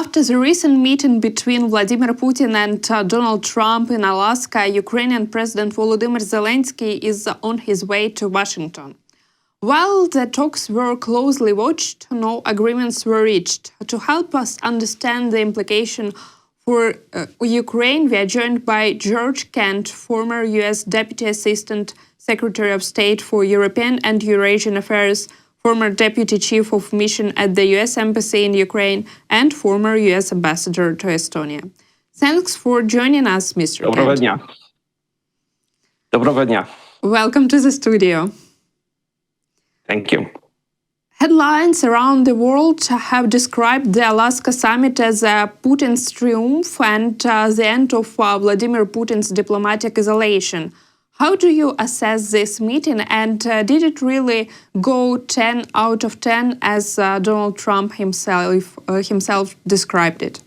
After the recent meeting between Vladimir Putin and Donald Trump in Alaska, Ukrainian President Volodymyr Zelenskyy is on his way to Washington. While the talks were closely watched, no agreements were reached. To help us understand the implication for Ukraine, we are joined by George Kent, former U.S. Deputy Assistant Secretary of State for European and Eurasian Affairs, former Deputy Chief of Mission at the U.S. Embassy in Ukraine, and former U.S. Ambassador to Estonia. Thanks for joining us, Mr. Доброго Kent. дня. Доброго дня. Welcome to the studio. Thank you. Headlines around the world have described the Alaska summit as Putin's triumph and the end of Vladimir Putin's diplomatic isolation. How do you assess this meeting, and did it really go 10 out of 10 as Donald Trump himself described it?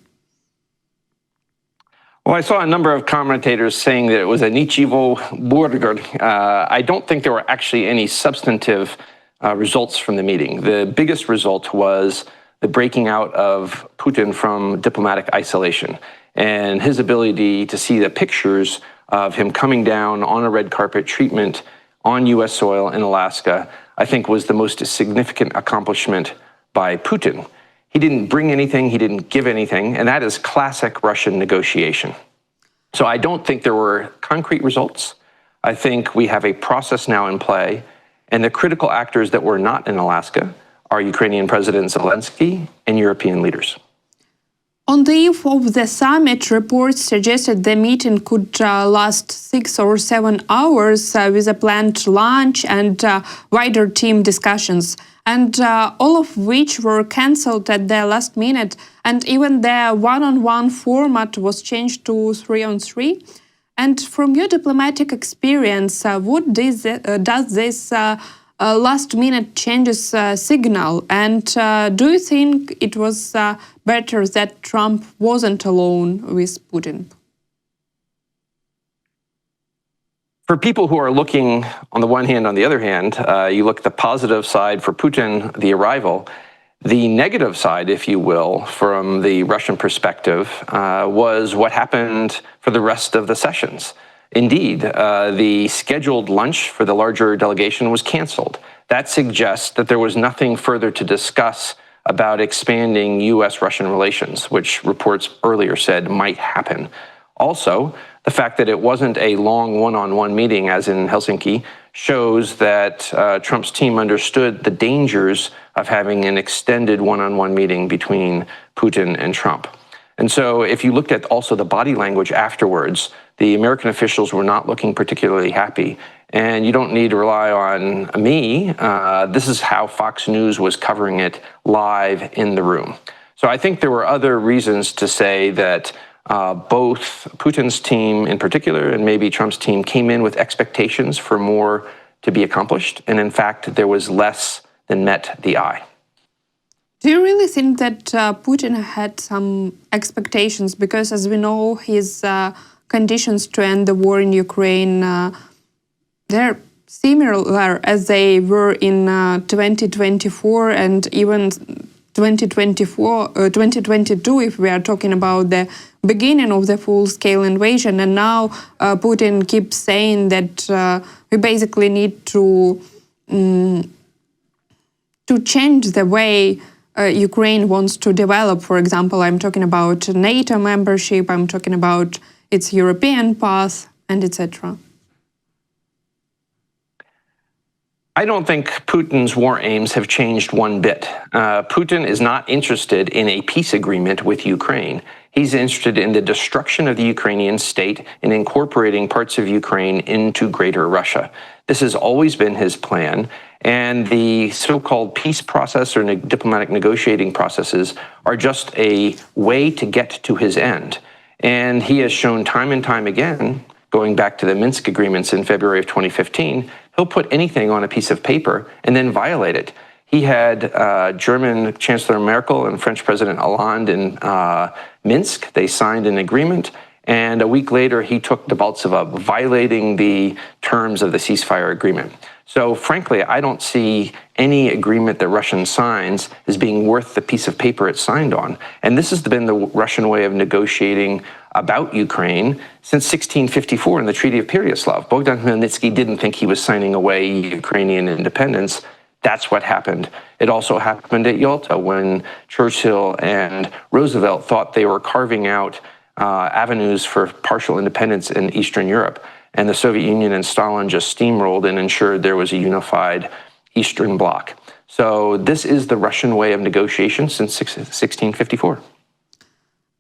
Well, I saw a number of commentators saying that it was a Nichivo burger. I don't think there were actually any substantive results from the meeting. The biggest result was the breaking out of Putin from diplomatic isolation and his ability to see the pictures of him coming down on a red carpet treatment on U.S. soil in Alaska, I think was the most significant accomplishment by Putin. He didn't bring anything, he didn't give anything, and that is classic Russian negotiation. So I don't think there were concrete results. I think we have a process now in play, and the critical actors that were not in Alaska are Ukrainian President Zelenskyy and European leaders. On the eve of the summit, reports suggested the meeting could last 6 or 7 hours with a planned lunch and wider team discussions, and all of which were cancelled at the last minute, and even the one-on-one format was changed to 3-on-3. And from your diplomatic experience, what does this last-minute changes signal? And do you think it was better that Trump wasn't alone with Putin? For people who are looking on the one hand, on the other hand, you look at the positive side for Putin, the arrival. The negative side, if you will, from the Russian perspective, was what happened for the rest of the sessions. Indeed, the scheduled lunch for the larger delegation was canceled. That suggests that there was nothing further to discuss about expanding U.S.-Russian relations, which reports earlier said might happen. Also, the fact that it wasn't a long one-on-one meeting, as in Helsinki, shows that Trump's team understood the dangers of having an extended one-on-one meeting between Putin and Trump. And so if you looked at also the body language afterwards, the American officials were not looking particularly happy. And you don't need to rely on me. This is how Fox News was covering it live in the room. So I think there were other reasons to say that both Putin's team in particular and maybe Trump's team came in with expectations for more to be accomplished. And in fact, there was less than met the eye. Do you really think that Putin had some expectations? Because as we know, his conditions to end the war in Ukraine, they're similar as they were in 2024 and even 2022, if we are talking about the beginning of the full-scale invasion. And now Putin keeps saying that we basically need to change the way Ukraine wants to develop. For example, I'm talking about NATO membership, I'm talking about its European path, and etc. I don't think Putin's war aims have changed one bit. Putin is not interested in a peace agreement with Ukraine. He's interested in the destruction of the Ukrainian state and incorporating parts of Ukraine into greater Russia. This has always been his plan, and the so-called peace process or diplomatic negotiating processes are just a way to get to his end. And he has shown time and time again, going back to the Minsk agreements in February of 2015, he'll put anything on a piece of paper and then violate it. He had German Chancellor Merkel and French President Hollande in Minsk. They signed an agreement, and a week later he took Debaltseva, violating the terms of the ceasefire agreement. So frankly, I don't see any agreement that Russia signs as being worth the piece of paper it's signed on. And this has been the Russian way of negotiating about Ukraine since 1654 in the Treaty of Pereyaslav. Bogdan Khmelnytsky didn't think he was signing away Ukrainian independence. That's what happened. It also happened at Yalta when Churchill and Roosevelt thought they were carving out avenues for partial independence in Eastern Europe. And the Soviet Union and Stalin just steamrolled and ensured there was a unified Eastern Bloc. So this is the Russian way of negotiation since 1654.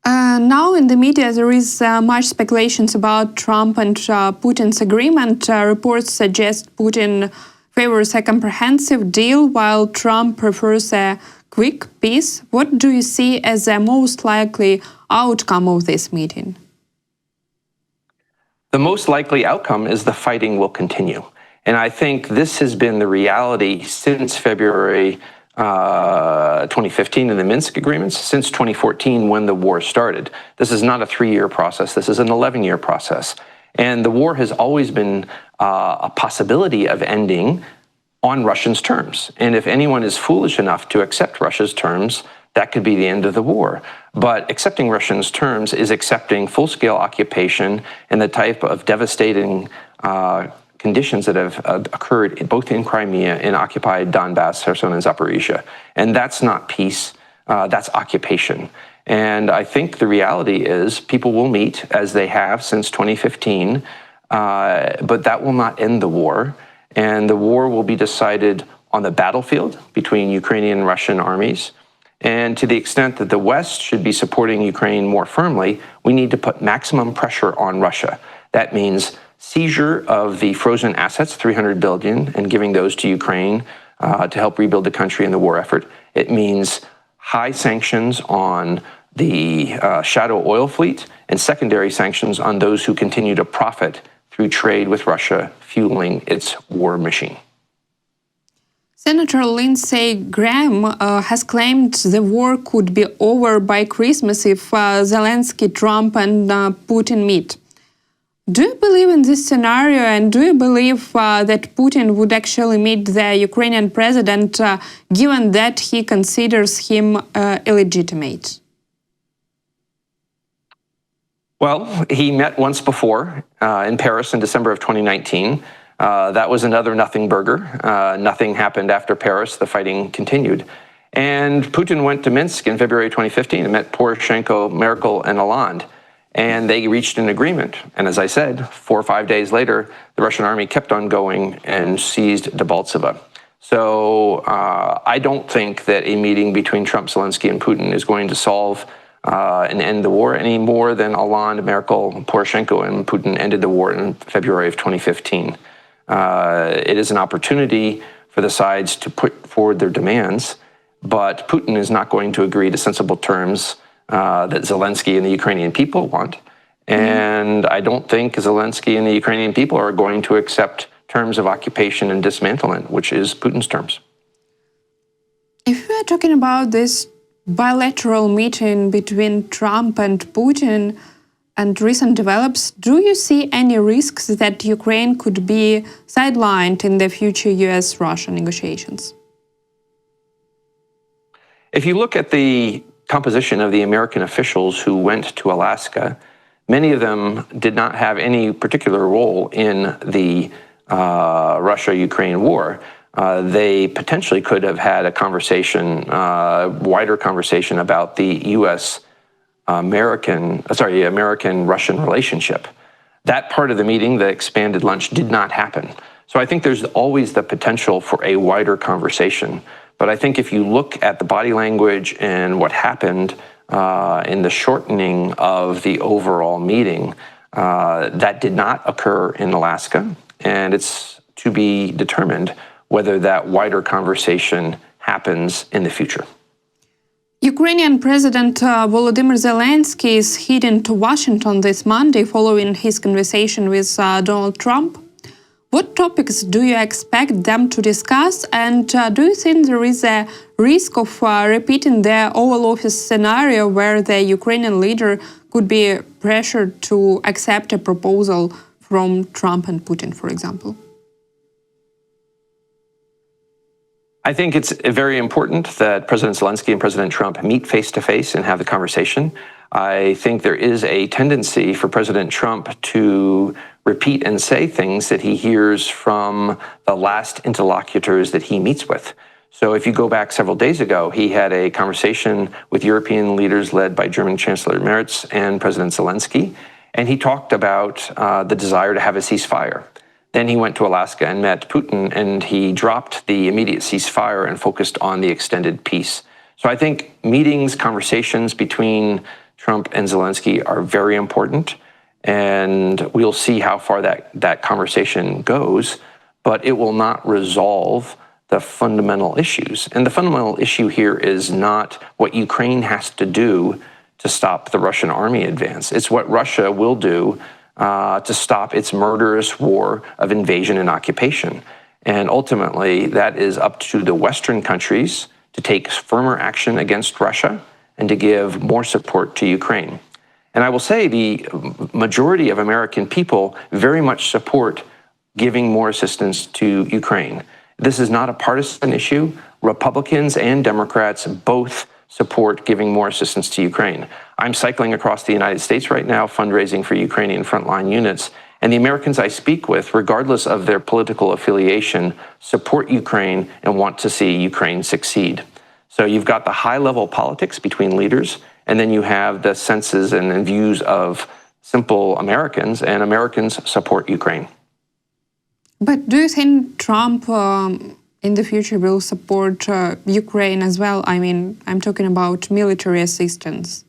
Now in the media there is much speculations about Trump and Putin's agreement. Reports suggest Putin favors a comprehensive deal while Trump prefers a quick peace. What do you see as the most likely outcome of this meeting? The most likely outcome is the fighting will continue. And I think this has been the reality since February 2015 in the Minsk agreements, since 2014 when the war started. This is not a 3-year process. This is an 11-year process. And the war has always been a possibility of ending on Russia's terms. And if anyone is foolish enough to accept Russia's terms, that could be the end of the war. But accepting Russia's terms is accepting full-scale occupation and the type of devastating conditions that have occurred both in Crimea and occupied Donbass, Kherson, and Zaporizhia. And that's not peace, that's occupation. And I think the reality is people will meet as they have since 2015, but that will not end the war. And the war will be decided on the battlefield between Ukrainian and Russian armies. And to the extent that the West should be supporting Ukraine more firmly, we need to put maximum pressure on Russia. That means seizure of the frozen assets, 300 billion, and giving those to Ukraine to help rebuild the country in the war effort. It means high sanctions on the shadow oil fleet and secondary sanctions on those who continue to profit through trade with Russia, fueling its war machine. Senator Lindsey Graham has claimed the war could be over by Christmas if Zelensky, Trump, and Putin meet. Do you believe in this scenario, and do you believe that Putin would actually meet the Ukrainian president, given that he considers him illegitimate? Well, he met once before in Paris in December of 2019. That was another nothing burger. Nothing happened after Paris. The fighting continued. And Putin went to Minsk in February 2015 and met Poroshenko, Merkel, and Hollande. And they reached an agreement. And as I said, 4 or 5 days later, the Russian army kept on going and seized Debaltseve. So I don't think that a meeting between Trump, Zelensky, and Putin is going to solve and end the war any more than Hollande, Merkel, Poroshenko, and Putin ended the war in February of 2015. It is an opportunity for the sides to put forward their demands, but Putin is not going to agree to sensible terms that Zelensky and the Ukrainian people want. And I don't think Zelensky and the Ukrainian people are going to accept terms of occupation and dismantlement, which is Putin's terms. If we are talking about this bilateral meeting between Trump and Putin and recent develops, do you see any risks that Ukraine could be sidelined in the future US-Russia negotiations? If you look at the composition of the American officials who went to Alaska, many of them did not have any particular role in the Russia-Ukraine war. They potentially could have had a conversation, wider conversation about the American-Russian relationship. That part of the meeting, the expanded lunch, did not happen. So I think there's always the potential for a wider conversation. But I think if you look at the body language and what happened in the shortening of the overall meeting, that did not occur in Alaska, and it's to be determined whether that wider conversation happens in the future. Ukrainian President Volodymyr Zelenskyy is heading to Washington this Monday following his conversation with Donald Trump. What topics do you expect them to discuss, and do you think there is a risk of repeating the Oval Office scenario where the Ukrainian leader could be pressured to accept a proposal from Trump and Putin, for example? I think it's very important that President Zelensky and President Trump meet face-to-face and have the conversation. I think there is a tendency for President Trump to repeat and say things that he hears from the last interlocutors that he meets with. So if you go back several days ago, he had a conversation with European leaders led by German Chancellor Merz and President Zelensky, and he talked about the desire to have a ceasefire. Then he went to Alaska and met Putin, and he dropped the immediate ceasefire and focused on the extended peace. So I think meetings, conversations between Trump and Zelensky are very important, and we'll see how far that conversation goes, but it will not resolve the fundamental issues. And the fundamental issue here is not what Ukraine has to do to stop the Russian army advance. It's what Russia will do to stop its murderous war of invasion and occupation. And ultimately, that is up to the Western countries to take firmer action against Russia and to give more support to Ukraine. And I will say the majority of American people very much support giving more assistance to Ukraine. This is not a partisan issue. Republicans and Democrats both support giving more assistance to Ukraine. I'm cycling across the United States right now, fundraising for Ukrainian frontline units, and the Americans I speak with, regardless of their political affiliation, support Ukraine and want to see Ukraine succeed. So you've got the high-level politics between leaders, and then you have the senses and views of simple Americans, and Americans support Ukraine. But do you think Trump in the future will support Ukraine as well? I mean, I'm talking about military assistance.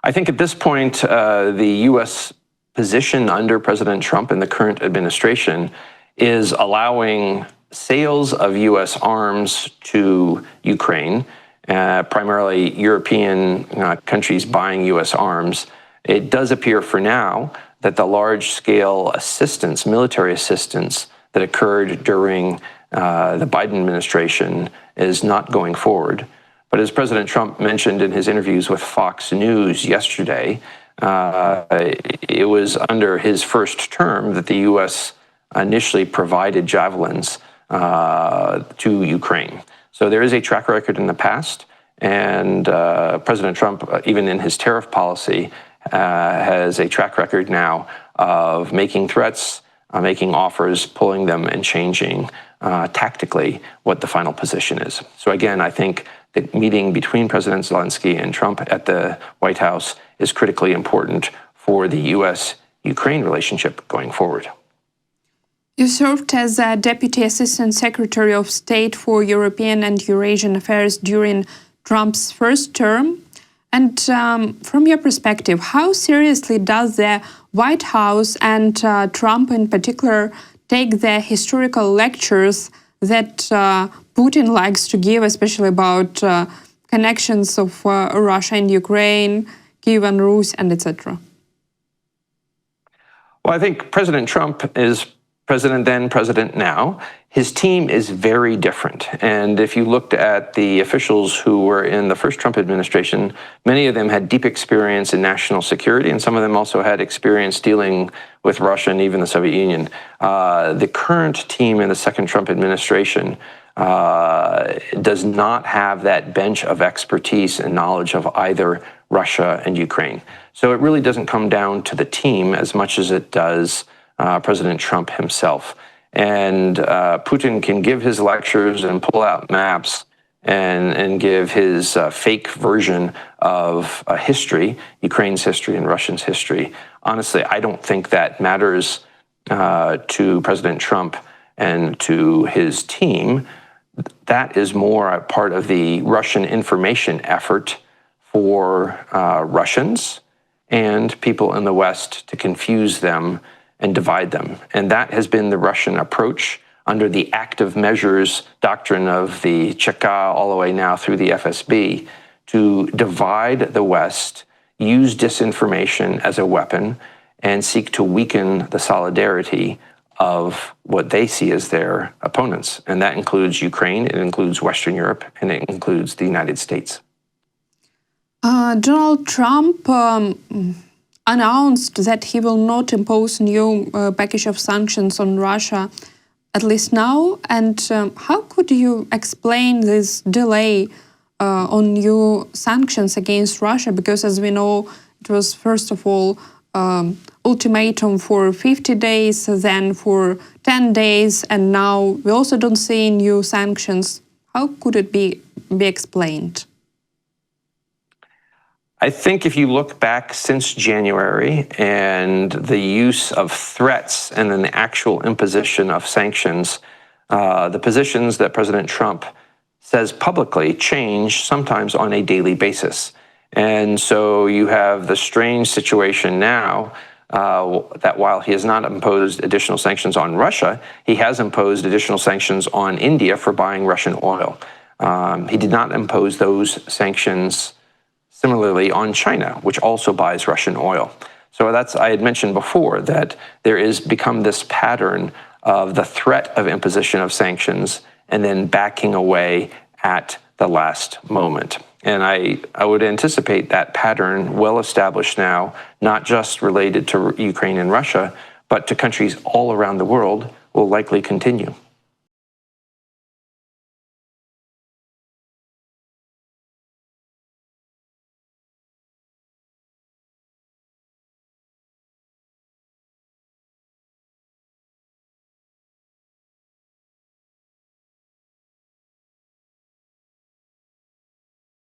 I think at this point, the U.S. position under President Trump and the current administration is allowing sales of U.S. arms to Ukraine, primarily European countries buying U.S. arms. It does appear for now that the large-scale assistance, military assistance, that occurred during the Biden administration is not going forward. But as President Trump mentioned in his interviews with Fox News yesterday, it was under his first term that the U.S. initially provided javelins to Ukraine. So there is a track record in the past, and President Trump, even in his tariff policy, has a track record now of making threats, making offers, pulling them, and changing tactically what the final position is. So again, I think the meeting between President Zelensky and Trump at the White House is critically important for the U.S.-Ukraine relationship going forward. You served as a Deputy Assistant Secretary of State for European and Eurasian Affairs during Trump's first term. And from your perspective, how seriously does the White House and Trump in particular take the historical lectures that Putin likes to give, especially about connections of Russia and Ukraine, Kiev and Rus, and etc.? Well, I think President Trump is president then, president now. His team is very different. And if you looked at the officials who were in the first Trump administration, many of them had deep experience in national security, and some of them also had experience dealing with Russia and even the Soviet Union. The current team in the second Trump administration does not have that bench of expertise and knowledge of either Russia and Ukraine. So it really doesn't come down to the team as much as it does President Trump himself. And Putin can give his lectures and pull out maps and give his fake version of history, Ukraine's history and Russia's history. Honestly, I don't think that matters to President Trump and to his team. That is more a part of the Russian information effort for Russians and people in the West to confuse them and divide them. And that has been the Russian approach under the active measures doctrine of the Cheka all the way now through the FSB to divide the West, use disinformation as a weapon, and seek to weaken the solidarity of what they see as their opponents. And that includes Ukraine, it includes Western Europe, and it includes the United States. Donald Trump announced that he will not impose new package of sanctions on Russia at least now. And how could you explain this delay on new sanctions against Russia? Because as we know, it was first of all ultimatum for 50 days, then for 10 days, and now we also don't see new sanctions. How could it be explained? I think if you look back since January and the use of threats and then the actual imposition of sanctions, the positions that President Trump says publicly change sometimes on a daily basis. And so you have the strange situation now that while he has not imposed additional sanctions on Russia, he has imposed additional sanctions on India for buying Russian oil. He did not impose those sanctions similarly on China, which also buys Russian oil. So I had mentioned before that there is become this pattern of the threat of imposition of sanctions and then backing away at the last moment. And I would anticipate that pattern well established now, not just related to Ukraine and Russia, but to countries all around the world, will likely continue.